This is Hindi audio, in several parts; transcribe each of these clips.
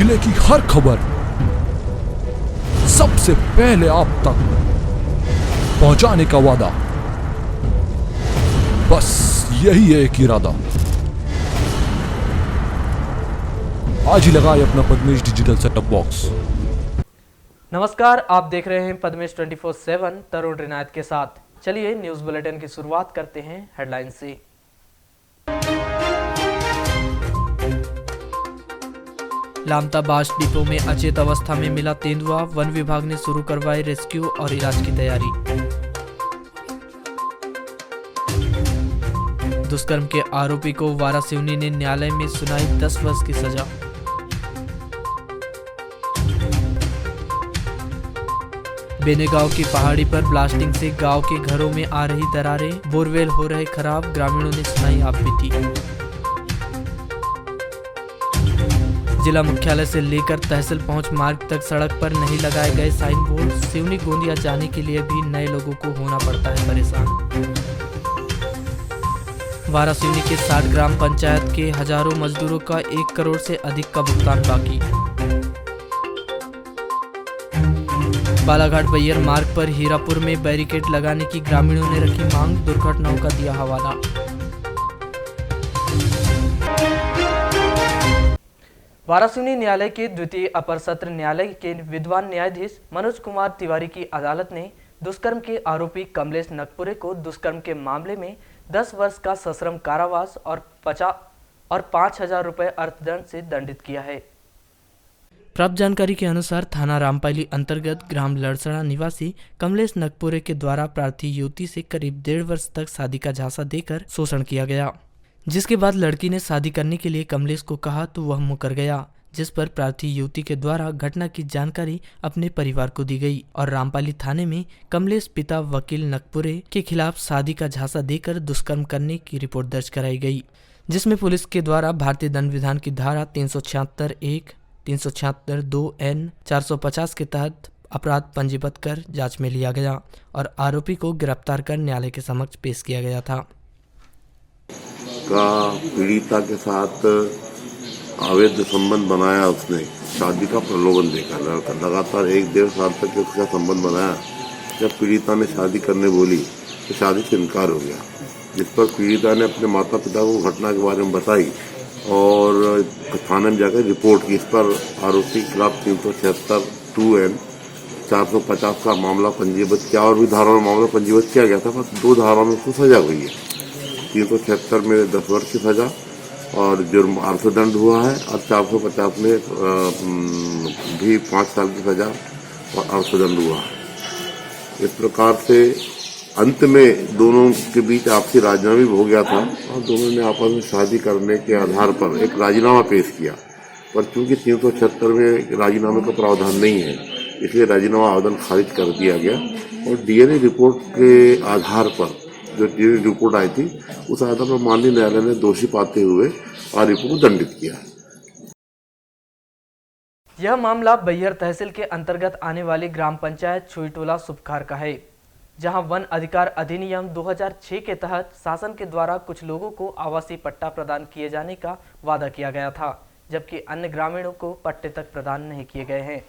जिले की हर खबर सबसे पहले आप तक पहुंचाने का वादा, बस यही है एक इरादा। आज ही लगाए अपना पद्मेश डिजिटल सेटअप बॉक्स। नमस्कार, आप देख रहे हैं पद्मेश 24/7 तरुण रिनायत के साथ। चलिए न्यूज बुलेटिन की शुरुआत करते हैं हेडलाइन से। लामता बास डिपो में अचेत अवस्था में मिला तेंदुआ, वन विभाग ने शुरू करवाई रेस्क्यू और इलाज की तैयारी। दुष्कर्म के आरोपी को वारासिवनी ने न्यायालय में सुनाई 10 वर्ष की सजा। बेने गांव की पहाड़ी पर ब्लास्टिंग से गांव के घरों में आ रही दरारें, बोरवेल हो रहे खराब, ग्रामीणों ने सुनाई आपबीती। जिला मुख्यालय से लेकर तहसील पहुंच मार्ग तक सड़क पर नहीं लगाए गए साइन बोर्ड, सिवनी गोंदिया जाने के लिए भी नए लोगों को होना पड़ता है परेशान। वारासिवनी के 60 ग्राम पंचायत के हजारों मजदूरों का 1 करोड़ से अधिक का भुगतान बाकी। बालाघाट बैयर मार्ग पर हीरापुर में बैरिकेड लगाने की ग्रामीणों ने रखी मांग, दुर्घटनाओं का दिया हवाला। वारासिवनी न्यायालय के द्वितीय अपर सत्र न्यायालय के विद्वान न्यायाधीश मनोज कुमार तिवारी की अदालत ने दुष्कर्म के आरोपी कमलेश नगपुरे को दुष्कर्म के मामले में 10 वर्ष का सश्रम कारावास और 5,000 रुपए अर्थदंड से दंडित किया है। प्राप्त जानकारी के अनुसार थाना रामपाली अंतर्गत ग्राम लड़सड़ा निवासी कमलेश नगपुरे के द्वारा प्रार्थी युवती से करीब 1.5 वर्ष तक शादी का झांसा देकर शोषण किया गया, जिसके बाद लड़की ने शादी करने के लिए कमलेश को कहा तो वह मुकर गया, जिस पर प्रार्थी युवती के द्वारा घटना की जानकारी अपने परिवार को दी गई और रामपाली थाने में कमलेश पिता वकील नगपुरे के खिलाफ शादी का झांसा देकर दुष्कर्म करने की रिपोर्ट दर्ज कराई गई, जिसमें पुलिस के द्वारा भारतीय दंड विधान की धारा 376(1), 376(2)(N), 450 के तहत अपराध पंजीबद्ध कर जांच में लिया गया और आरोपी को गिरफ्तार कर न्यायालय के समक्ष पेश किया गया था। का पीड़िता के साथ अवैध संबंध बनाया, उसने शादी का प्रलोभन देखा, लड़का लगातार 1-1.5 साल तक उसका संबंध बनाया। जब पीड़िता ने शादी करने बोली तो शादी से इनकार हो गया, जिस पर पीड़िता ने अपने माता पिता को घटना के बारे में बताई और थाने में जाकर रिपोर्ट की। इस पर आरोपी के खिलाफ 376(2)(N), 450 का मामला पंजीबद्ध किया और भी धाराओं में मामला पंजीबद्ध किया गया था, बस 2 धाराओं में उसको सजा हुई है। 376 में 10 वर्ष की सजा और जुर्म अर्थदंड हुआ है और 450 में भी 5 साल की सजा और अर्थदंड हुआ है। इस प्रकार से अंत में दोनों के बीच आपसी राजीनामा भी हो गया था और दोनों ने आपस में शादी करने के आधार पर एक राजीनामा पेश किया, पर चूंकि 376 में राजीनामे का प्रावधान नहीं है, इसलिए राजीनामा आवेदन खारिज कर दिया गया और डीएनए रिपोर्ट के आधार पर जो डीएनए रिपोर्ट आई थी उस आधार पर माननीय न्यायालय ने दोषी पाते हुए आरोपी को दंडित किया। यह मामला बैयर तहसील के अंतर्गत आने वाली ग्राम पंचायत छुईटोला सुपखार का है, जहां वन अधिकार अधिनियम 2006 के तहत शासन के द्वारा कुछ लोगों को आवासीय पट्टा प्रदान किए जाने का वादा किया गया था, जबकि अन्य ग्रामीणों को पट्टे तक प्रदान नहीं किए गए हैं।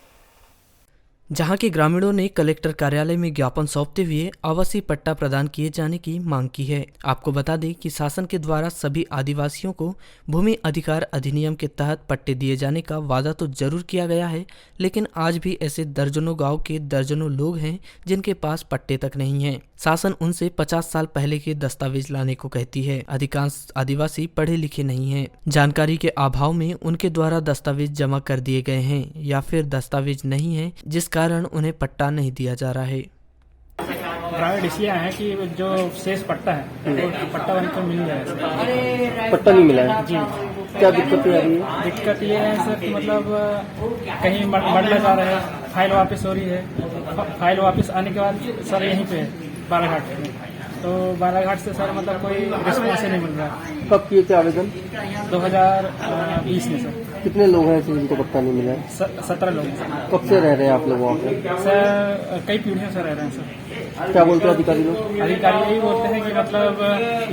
जहां के ग्रामीणों ने कलेक्टर कार्यालय में ज्ञापन सौंपते हुए आवासीय पट्टा प्रदान किए जाने की मांग की है। आपको बता दें कि शासन के द्वारा सभी आदिवासियों को भूमि अधिकार अधिनियम के तहत पट्टे दिए जाने का वादा तो जरूर किया गया है, लेकिन आज भी ऐसे दर्जनों गांव के दर्जनों लोग हैं जिनके पास पट्टे तक नहीं हैं। शासन उनसे 50 साल पहले के दस्तावेज लाने को कहती है। अधिकांश आदिवासी पढ़े लिखे नहीं हैं। जानकारी के अभाव में उनके द्वारा दस्तावेज जमा कर दिए गए हैं या फिर दस्तावेज नहीं है, जिस कारण उन्हें पट्टा नहीं दिया जा रहा है। प्राइवेट इसलिए आए हैं कि जो शेष पट्टा है वो पट्टा बन कर मिल जाए। पट्टा नहीं मिला है जी, क्या दिक्कत आ रही है? दिक्कत ये है सर कि मतलब कहीं बढ़ना जा रहा है, फाइल वापस हो रही है। फाइल वापस आने के बाद सर यहीं पे बालाघाट में, तो बालाघाट से सर मतलब कोई रिस्पॉन्स नहीं मिल रहा। कब किए थे आवेदन? 2020 में सर। कितने लोग हैं जिनको पट्टा नहीं मिला है? 17 लोग सर। कब से रह रहे हैं आप लोग वहाँ पे? सर कई पीढ़ियों से रह रहे हैं सर। क्या बोलते हैं अधिकारी लोग? अधिकारी यही बोलते हैं कि मतलब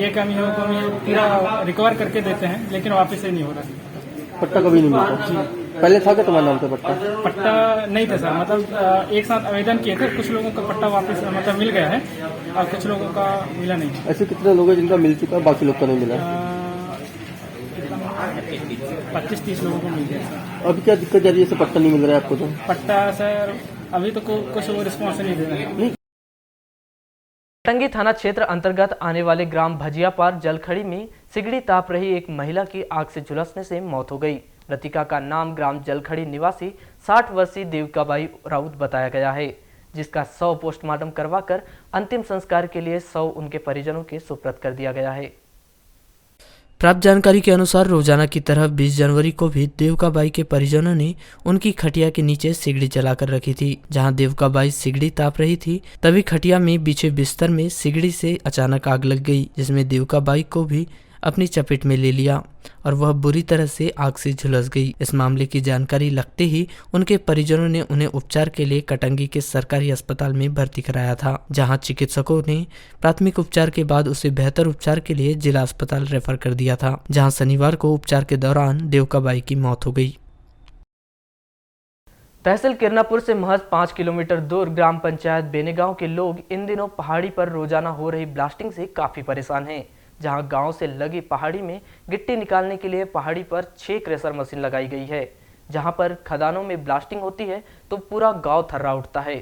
ये कमी हो पूरा रिकवर करके देते हैं, लेकिन वापस से नहीं हो रहा। पट्टा कभी नहीं मिलता? पहले था क्या तुम्हारे नाम पे पट्टा? पट्टा नहीं था सर, मतलब एक साथ आवेदन किए थे, कुछ लोगों का पट्टा वापस मतलब मिल गया है और कुछ लोगों का मिला नहीं। ऐसे कितने लोग हैं जिनका मिल चुका है, बाकी लोग का नहीं मिला? 25-30 लोगों को मिल गया सर। अभी क्या दिक्कत जा रही है, ऐसे पट्टा नहीं मिल रहा है आपको? तो पट्टा सर अभी तो कुछ वो रिस्पॉन्स नहीं दे रहे हैं। टंगी थाना क्षेत्र अंतर्गत आने वाले ग्राम भजियापार जलखड़ी में सिगड़ी ताप रही एक महिला की आग से झुलसने से मौत हो गई। मृतिका का नाम ग्राम जलखड़ी निवासी 60 वर्षीय देविकाबाई राउत बताया गया है, जिसका शव पोस्टमार्टम करवाकर अंतिम संस्कार के लिए शव उनके परिजनों के सुपुर्द कर दिया गया है। प्राप्त जानकारी के अनुसार रोजाना की तरह 20 जनवरी को भी देविकाबाई के परिजनों ने उनकी खटिया के नीचे सिगड़ी जलाकर रखी थी। जहां देविकाबाई सिगड़ी ताप रही थी, तभी खटिया में बिछे बिस्तर में सिगड़ी से अचानक आग लग गई, जिसमें देविकाबाई को भी अपनी चपेट में ले लिया और वह बुरी तरह से आग से झुलस गई। इस मामले की जानकारी लगते ही उनके परिजनों ने उन्हें उपचार के लिए कटंगी के सरकारी अस्पताल में भर्ती कराया था, जहां चिकित्सकों ने प्राथमिक उपचार के बाद उसे बेहतर उपचार के लिए जिला अस्पताल रेफर कर दिया था, जहां शनिवार को उपचार के दौरान देविकाबाई की मौत हो गई। तहसील किरनापुर से महज 5 किलोमीटर दूर ग्राम पंचायत बेनेगांव के लोग इन दिनों पहाड़ी पर रोजाना हो रही ब्लास्टिंग से काफी परेशान हैं। जहां गांव से लगी पहाड़ी में गिट्टी निकालने के लिए पहाड़ी पर 6 क्रेशर मशीन लगाई गई है। जहां पर खदानों में ब्लास्टिंग होती है तो पूरा गांव थर्रा उठता है।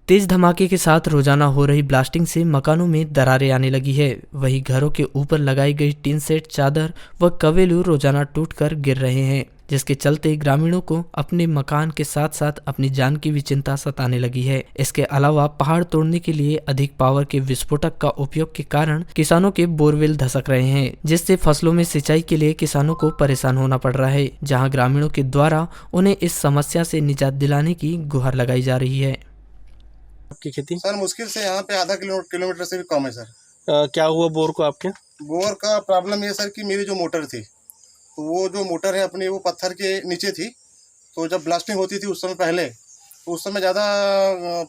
तेज धमाके के साथ रोजाना हो रही ब्लास्टिंग से मकानों में दरारें आने लगी है। वहीं घरों के ऊपर लगाई गई टीन सेट, चादर व कवेलू रोजाना टूटकर गिर रहे हैं, जिसके चलते ग्रामीणों को अपने मकान के साथ साथ अपनी जान की भी चिंता सताने लगी है। इसके अलावा पहाड़ तोड़ने के लिए अधिक पावर के विस्फोटक का उपयोग के कारण किसानों के बोरवेल धसक रहे हैं, जिससे फसलों में सिंचाई के लिए किसानों को परेशान होना पड़ रहा है। जहां ग्रामीणों के द्वारा उन्हें इस समस्या से निजात दिलाने की गुहार लगाई जा रही है। आपकी खेती सर मुश्किल से यहाँ पे आधा किलोमीटर से भी कम है सर। क्या हुआ बोर को आपके? बोर का प्रॉब्लम ये सर कि मेरी जो मोटर थी, तो वो जो मोटर है अपनी वो पत्थर के नीचे थी, तो जब ब्लास्टिंग होती थी उस समय पहले, तो उस समय ज़्यादा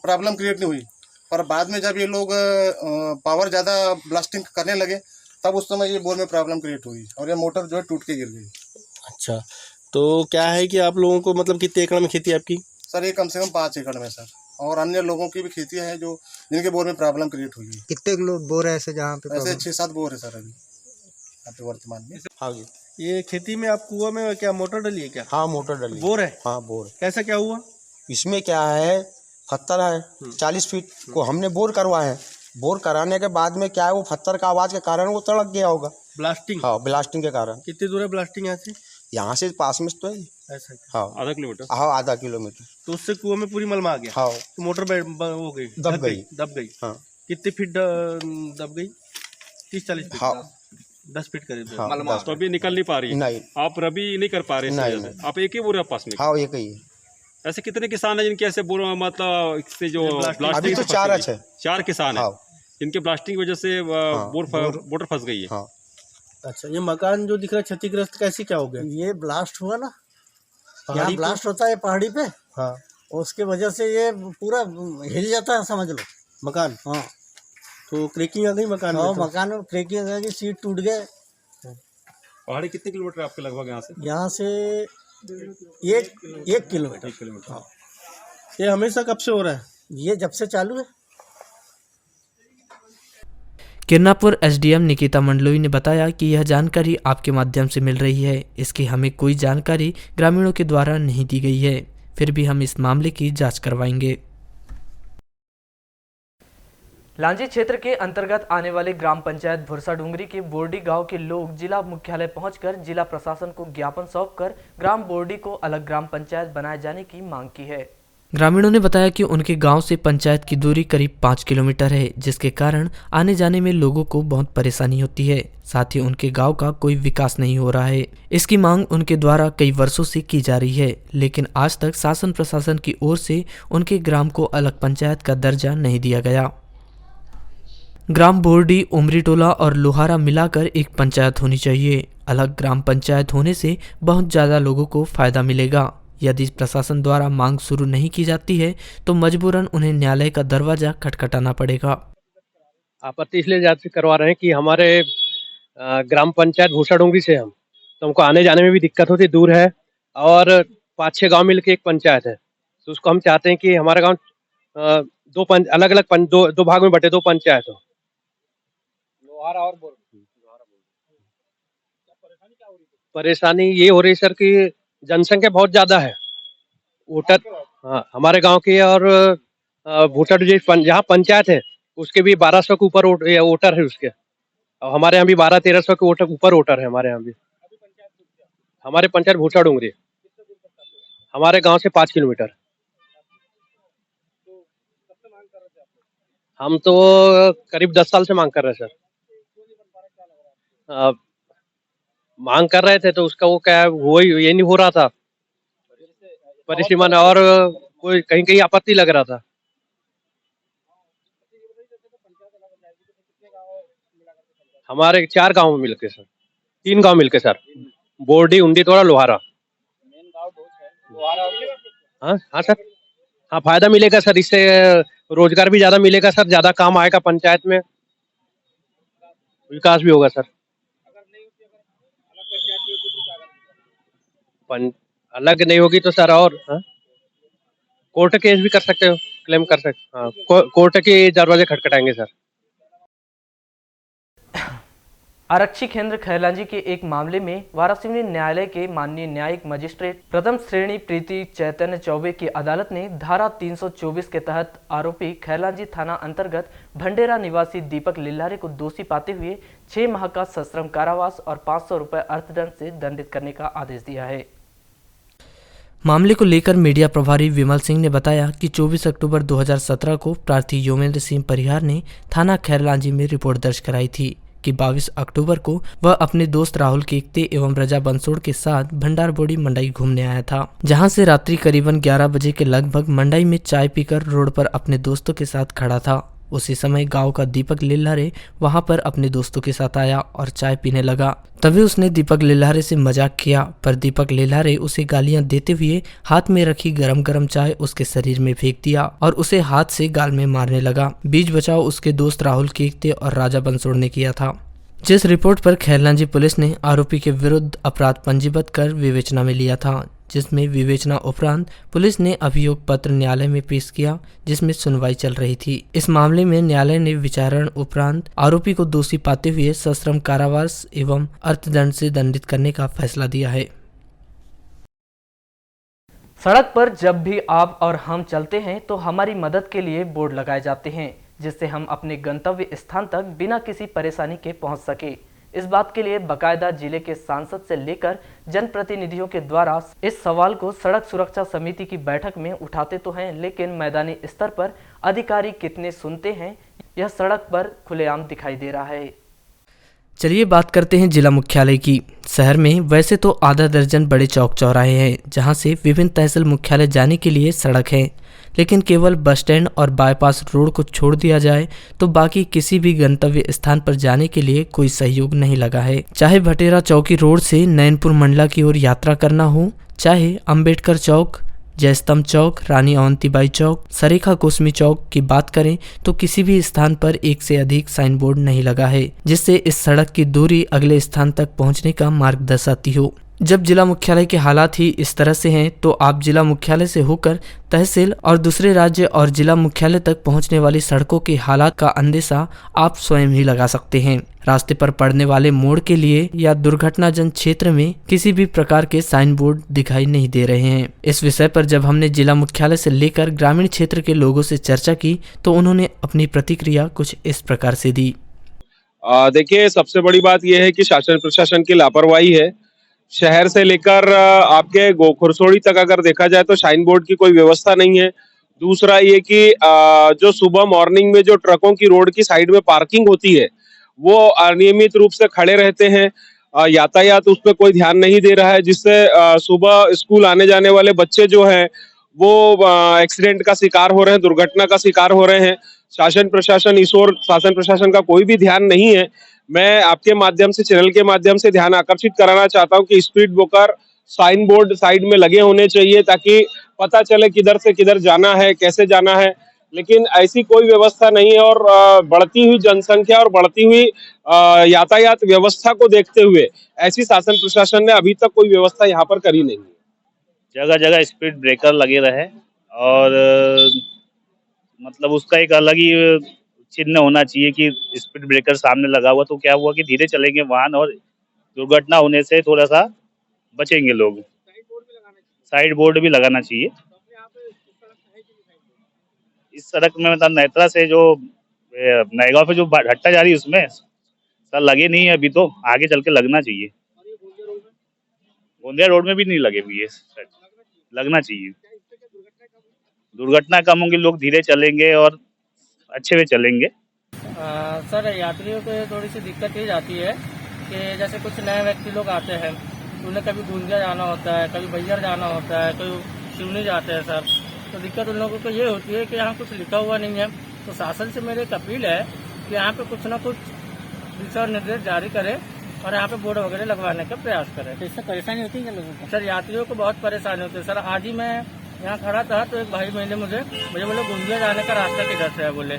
प्रॉब्लम क्रिएट नहीं हुई, पर बाद में जब ये लोग पावर ज़्यादा ब्लास्टिंग करने लगे तब उस समय ये बोर में प्रॉब्लम क्रिएट हुई और ये मोटर जो है टूट के गिर गई। अच्छा, तो क्या है कि आप लोगों को मतलब कितने एकड़ में खेती है आपकी? सर ये कम से कम 5 एकड़ में सर, और अन्य लोगों की भी खेती है जो जिनके बोर में प्रॉब्लम क्रिएट हुई है। कितने लोग बोर है ऐसे जहाँ पे? ऐसे 6-7 बोर है सर अभी यहाँ पे वर्तमान में। हाँ जी। ये खेती में आप कुआं में क्या मोटर डली है क्या? हाँ मोटर डली। बोर है? हाँ बोर। कैसा क्या हुआ? इसमें क्या है, पत्थर है 40 फीट को हमने बोर करवाया है। बोर कराने के बाद में क्या है, वो पत्थर का आवाज के कारण वो तड़क गया होगा। ब्लास्टिंग? हाँ ब्लास्टिंग के कारण। कितनी दूर है ब्लास्टिंग यहाँ से? यहाँ से पास में तो है। ऐसा क्या? हाँ आधा किलोमीटर? हाँ आधा किलोमीटर। तो उससे कुआं में पूरी मलमा आ गया? हाँ। तो मोटर हो गई, दब गई। हाँ। कितने फीट दब गई? 30-40 फीट? हाँ 10 फीट करीब। हाँ, तो अभी निकल नहीं पा रही? नहीं। आप रबी नहीं कर पा रहे? नहीं। आप एक ही बोर है पास में? हाँ एक ही है। ऐसे कितने किसान हैं जिनके ऐसे बोर मतलब इससे जो अभी तो 4 है। 4 किसान हैं जिनके ब्लास्टिंग की वजह से बोटर फंस गई है। हाँ। अच्छा, ये मकान जो दिख रहा है क्षतिग्रस्त कैसे क्या हो गया? ये ब्लास्ट हुआ ना, यहाँ ब्लास्ट होता है पहाड़ी पे। हाँ। उसके वजह से ये पूरा हिल जाता है समझ लो मकान। हाँ। तो क्रैकिंग आ गई मकान में? मकान में क्रैकिंग आ गई, सीट टूट गए। पहाड़ी कितने किलोमीटर आपके लगभग यहाँ से? यहाँ से 1 किलोमीटर। 1 किलोमीटर। हाँ। ये हमेशा कब से हो रहा है? ये जब से चालू है। किरनापुर एसडीएम निकिता मंडलोई ने बताया कि यह जानकारी आपके माध्यम से मिल रही है। इसकी हमें कोई जानकारी ग्रामीणों के द्वारा नहीं दी गई है, फिर भी हम इस मामले की जांच करवाएंगे। लांजी क्षेत्र के अंतर्गत आने वाले ग्राम पंचायत भुरसा डूंगरी के बोर्डी गांव के लोग जिला मुख्यालय पहुंचकर जिला प्रशासन को ज्ञापन सौंपकर ग्राम बोर्डी को अलग ग्राम पंचायत बनाए जाने की मांग की है। ग्रामीणों ने बताया कि उनके गांव से पंचायत की दूरी करीब 5 किलोमीटर है, जिसके कारण आने जाने में लोगों को बहुत परेशानी होती है। साथ ही उनके गांव का कोई विकास नहीं हो रहा है। इसकी मांग उनके द्वारा कई वर्षों से की जा रही है, लेकिन आज तक शासन प्रशासन की ओर से उनके ग्राम को अलग पंचायत का दर्जा नहीं दिया गया। ग्राम बोर्डी, उमरी टोला और लोहारा मिलाकर एक पंचायत होनी चाहिए। अलग ग्राम पंचायत होने से बहुत ज़्यादा लोगों को फायदा मिलेगा। यदि प्रशासन द्वारा मांग शुरू नहीं की जाती है तो मजबूरन उन्हें न्यायालय का दरवाजा खटखटाना पड़ेगा। आपत्ति इसलिए जांच करवा रहे हैं कि हमारे ग्राम पंचायत भूसा डोंगरी से हम तो हमको आने जाने में भी दिक्कत होती, दूर है। और 5-6 गांव मिलके एक पंचायत है। तो उसको हम चाहते हैं कि हमारा गांव अलग अलग दो भाग में बटे, 2 पंचायत हो। परेशानी ये हो रही सर कि जनसंख्या बहुत ज्यादा है। वोटर, हाँ, हमारे गांव की, और वोटर जहाँ पंचायत है उसके भी 1200 के ऊपर वोटर है उसके, और हमारे यहाँ भी 1200-1300 के ऊपर वोटर है हमारे यहाँ भी। हमारे पंचायत भूसा डूंगरी, हमारे गांव से 5 किलोमीटर। हम तो करीब 10 साल से मांग कर रहे हैं सर। मांग कर रहे थे तो उसका वो क्या वो ये नहीं हो रहा था परिसीमन, और कोई कहीं कहीं आपत्ति लग रहा था। हमारे 4 गांव मिलके सर, 3 गांव मिलके सर, बोर्डी, उंडीतोड़ा, लोहारा। हाँ हाँ सर, हाँ फायदा मिलेगा सर, इससे रोजगार भी ज्यादा मिलेगा सर, ज्यादा काम आएगा पंचायत में, विकास भी होगा सर। अलग नहीं होगी तो सर, और कोर्ट केस भी कर सकते हो, क्लेम कर सकते, हाँ, कोर्ट के दरवाजे खटखटाएंगे सर। आरक्षी केंद्र खैरलांजी के एक मामले में वारासिवनी न्यायालय के माननीय न्यायिक मजिस्ट्रेट प्रथम श्रेणी प्रीति चैतन्य चौबे की अदालत ने धारा 324 के तहत आरोपी खैरलांजी थाना अंतर्गत भंडेरा निवासी दीपक लिल्हारे को दोषी पाते हुए 6 माह का सश्रम कारावास और 500 रुपये अर्थदंड से दंडित करने का आदेश दिया है। मामले को लेकर मीडिया प्रभारी विमल सिंह ने बताया कि 24 अक्टूबर 2017 को प्रार्थी योमेंद्र सिंह परिहार ने थाना खैरलांजी में रिपोर्ट दर्ज कराई थी कि 22 अक्टूबर को वह अपने दोस्त राहुल केकते एवं रजा बंसोड़ के साथ भंडारबोड़ी मंडई घूमने आया था, जहां से रात्रि करीबन 11 बजे के लगभग मंडई में चाय पीकर रोड पर अपने दोस्तों के साथ खड़ा था। उसी समय गांव का दीपक लिल्हारे वहां पर अपने दोस्तों के साथ आया और चाय पीने लगा। तभी उसने दीपक लिल्हारे से मजाक किया, पर दीपक लिल्हारे उसे गालियां देते हुए हाथ में रखी गरम चाय उसके शरीर में फेंक दिया और उसे हाथ से गाल में मारने लगा। बीच बचाव उसके दोस्त राहुल केकते और राजा बंसोड़ ने किया था, जिस रिपोर्ट पर खैरलांजी पुलिस ने आरोपी के विरुद्ध अपराध पंजीबद्ध कर विवेचना में लिया था, जिसमें विवेचना उपरांत पुलिस ने अभियोग पत्र न्यायालय में पेश किया, जिसमें सुनवाई चल रही थी। इस मामले में न्यायालय ने विचारण उपरांत आरोपी को दोषी पाते हुए सश्रम कारावास एवं अर्थदंड से दंडित करने का फैसला दिया है। सड़क पर जब भी आप और हम चलते हैं तो हमारी मदद के लिए बोर्ड लगाए जाते हैं, जिससे हम अपने गंतव्य स्थान तक बिना किसी परेशानी के पहुंच सके। इस बात के लिए बकायदा जिले के सांसद से लेकर जनप्रतिनिधियों के द्वारा इस सवाल को सड़क सुरक्षा समिति की बैठक में उठाते तो हैं, लेकिन मैदानी स्तर पर अधिकारी कितने सुनते हैं, यह सड़क पर खुलेआम दिखाई दे रहा है। चलिए बात करते हैं जिला मुख्यालय की। शहर में वैसे तो आधा दर्जन बड़े चौक चौराहे हैं, जहां से विभिन्न तहसील मुख्यालय जाने के लिए सड़क है, लेकिन केवल बस स्टैंड और बाईपास रोड को छोड़ दिया जाए तो बाकी किसी भी गंतव्य स्थान पर जाने के लिए कोई सहयोग नहीं लगा है। चाहे भटेरा चौकी रोड से नैनपुर मंडला की ओर यात्रा करना हो, चाहे अंबेडकर चौक, जयस्तंभ चौक, रानी अवंतीबाई चौक, सरेखा कोसमी चौक की बात करें तो किसी भी स्थान पर एक से अधिक साइन बोर्ड नहीं लगा है, जिससे इस सड़क की दूरी अगले स्थान तक पहुंचने का मार्ग दर्शाती हो। जब जिला मुख्यालय के हालात ही इस तरह से हैं, तो आप जिला मुख्यालय से होकर तहसील और दूसरे राज्य और जिला मुख्यालय तक पहुंचने वाली सड़कों के हालात का अंदेशा आप स्वयं ही लगा सकते हैं। रास्ते पर पड़ने वाले मोड़ के लिए या दुर्घटनाजन क्षेत्र में किसी भी प्रकार के साइन बोर्ड दिखाई नहीं दे रहे हैं। इस विषय पर जब हमने जिला मुख्यालय से लेकर ग्रामीण क्षेत्र के लोगों से चर्चा की तो उन्होंने अपनी प्रतिक्रिया कुछ इस प्रकार से दी। देखिए, सबसे बड़ी बात यह है कि शासन प्रशासन की लापरवाही है। शहर से लेकर आपके गोखुरसोड़ी तक अगर देखा जाए तो साइन बोर्ड की कोई व्यवस्था नहीं है। दूसरा ये कि जो सुबह मॉर्निंग में जो ट्रकों की रोड की साइड में पार्किंग होती है वो अनियमित रूप से खड़े रहते हैं। यातायात उस पर कोई ध्यान नहीं दे रहा है, जिससे सुबह स्कूल आने जाने वाले बच्चे जो हैं वो एक्सीडेंट का शिकार हो रहे हैं, दुर्घटना का शिकार हो रहे हैं। शासन प्रशासन का कोई भी ध्यान नहीं है। मैं आपके माध्यम से, चैनल के माध्यम से ध्यान आकर्षित कराना चाहता हूं कि speed breaker, sign board side में लगे होने चाहिए ताकि पता चले किधर से किधर जाना है, कैसे जाना है। लेकिन ऐसी कोई व्यवस्था नहीं है और बढ़ती हुई जनसंख्या और बढ़ती हुई यातायात व्यवस्था को देखते हुए ऐसी शासन प्रशासन ने अभी तक कोई व्यवस्था यहाँ पर करी नहीं है। जगह जगह स्पीड ब्रेकर लगे रहे और मतलब उसका एक अलग ही चिन्ह होना चाहिए कि स्पीड ब्रेकर सामने लगा हुआ तो क्या हुआ कि धीरे चलेंगे वाहन और दुर्घटना होने से थोड़ा सा बचेंगे लोग। साइड बोर्ड भी लगाना चाहिए। इस सड़क में मतलब नेत्रा से जो नयगांव पे जो भट्टा जा रही है उसमें सर लगे नहीं है अभी, तो आगे चल के लगना चाहिए। गोंदिया रोड में भी नहीं लगे हुए है, लगना चाहिए। दुर्घटना कम होंगी, लोग धीरे चलेंगे और अच्छे में चलेंगे। सर यात्रियों को थोड़ी सी दिक्कत ये जाती है कि जैसे कुछ नए व्यक्ति लोग आते हैं, उन्हें कभी गोंदिया जाना होता है, कभी बैजर जाना होता है, कोई शिवनी जाते हैं सर। तो दिक्कत उन लोगों को ये होती है कि यहाँ कुछ लिखा हुआ नहीं है। तो शासन से मेरी एक अपील है कि यहाँ पे कुछ ना कुछ दिशा निर्देश जारी करें और यहाँ पे बोर्ड वगैरह लगवाने का प्रयास करें। तो इससे परेशानी होती है लोगों को? सर यात्रियों को बहुत परेशानी होती है सर। आज ही मैं यहाँ खड़ा था तो एक भाई मिले मुझे बोले गोंदिया जाने का रास्ता किधर से है बोले।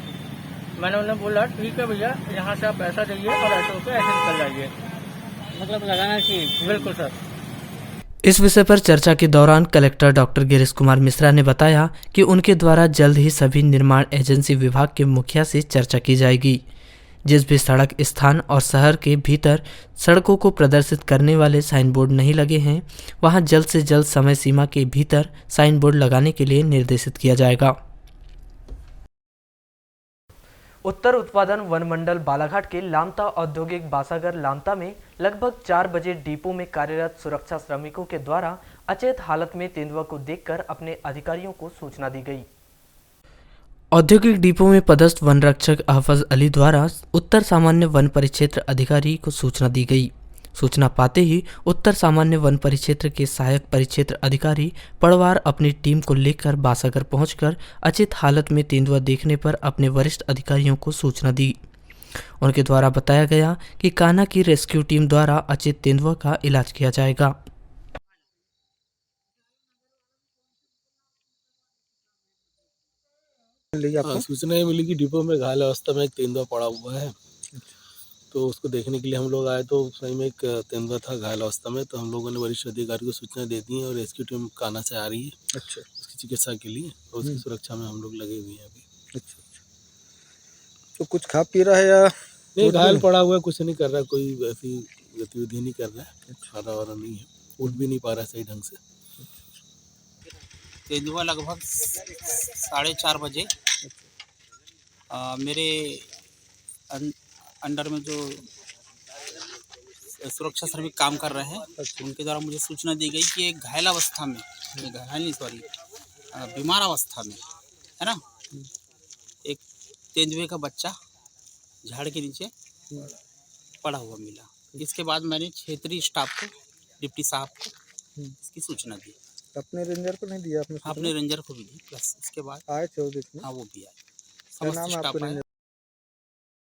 मैंने उन्हें बोला ठीक है भैया, यहाँ से आप पैसा दीजिए और ऑटो पे ऐसे निकल जाइए। मतलब लगाना चाहिए। बिल्कुल सर। इस विषय पर चर्चा के दौरान कलेक्टर डॉक्टर गिरीश कुमार मिश्रा ने बताया कि उनके द्वारा जल्द ही सभी निर्माण एजेंसी विभाग के मुखिया से चर्चा की जाएगी। जिस भी सड़क स्थान और शहर के भीतर सड़कों को प्रदर्शित करने वाले साइन बोर्ड नहीं लगे हैं, वहां जल्द से जल्द समय सीमा के भीतर साइन बोर्ड लगाने के लिए निर्देशित किया जाएगा। उत्तर उत्पादन वन मंडल बालाघाट के लामता औद्योगिक बासागर लामता में लगभग 4 बजे डिपो में कार्यरत सुरक्षा श्रमिकों के द्वारा अचेत हालत में तेंदुआ को देखकर अपने अधिकारियों को सूचना दी गई। औद्योगिक डिपो में पदस्थ वन रक्षक अहफज अली द्वारा उत्तर सामान्य वन परिक्षेत्र अधिकारी को सूचना दी गई। सूचना पाते ही उत्तर सामान्य वन परिक्षेत्र के सहायक परिक्षेत्र अधिकारी पड़वार अपनी टीम को लेकर बासागर पहुंचकर अचेत हालत में तेंदुआ देखने पर अपने वरिष्ठ अधिकारियों को सूचना दी। उनके द्वारा बताया गया कि कान्हा की रेस्क्यू टीम द्वारा अचेत तेंदुआ का इलाज किया जाएगा। सूचना ये मिली कि डिपो में घायल अवस्था में एक तेंदुआ पड़ा हुआ है, तो उसको देखने के लिए हम लोग आए तो सही में एक तेंदुआ था घायल अवस्था में। तो हम लोगों ने वरिष्ठ अधिकारी को सूचना दे दी है और रेस्क्यू टीम कान्हा से आ रही है। अच्छा। उसकी चिकित्सा के लिए और उसकी सुरक्षा में हम लोग लगे हुए हैं अभी। अच्छा। तो कुछ खा पी रहा है या नहीं? घायल पड़ा हुआ है, कुछ नहीं कर रहा, कोई ऐसी गतिविधि नहीं कर रहा है, खाना वाना नहीं है, उठ भी नहीं पा रहा सही ढंग से। तेंदुआ लगभग 4:30 बजे मेरे अंडर में जो सुरक्षा श्रमिक काम कर रहे हैं उनके द्वारा मुझे सूचना दी गई कि एक घायल अवस्था में, बीमार अवस्था में है ना, एक तेंदुए का बच्चा झाड़ के नीचे पड़ा हुआ मिला। इसके बाद मैंने क्षेत्रीय स्टाफ को, डिप्टी साहब को इसकी सूचना दी। अपने रेंजर को नहीं दिया आपने? अपने रेंजर को भी दी, प्लस इसके बाद आए थे वो देखने? हाँ वो भी आए, क्या नाम है आपके रेंजर?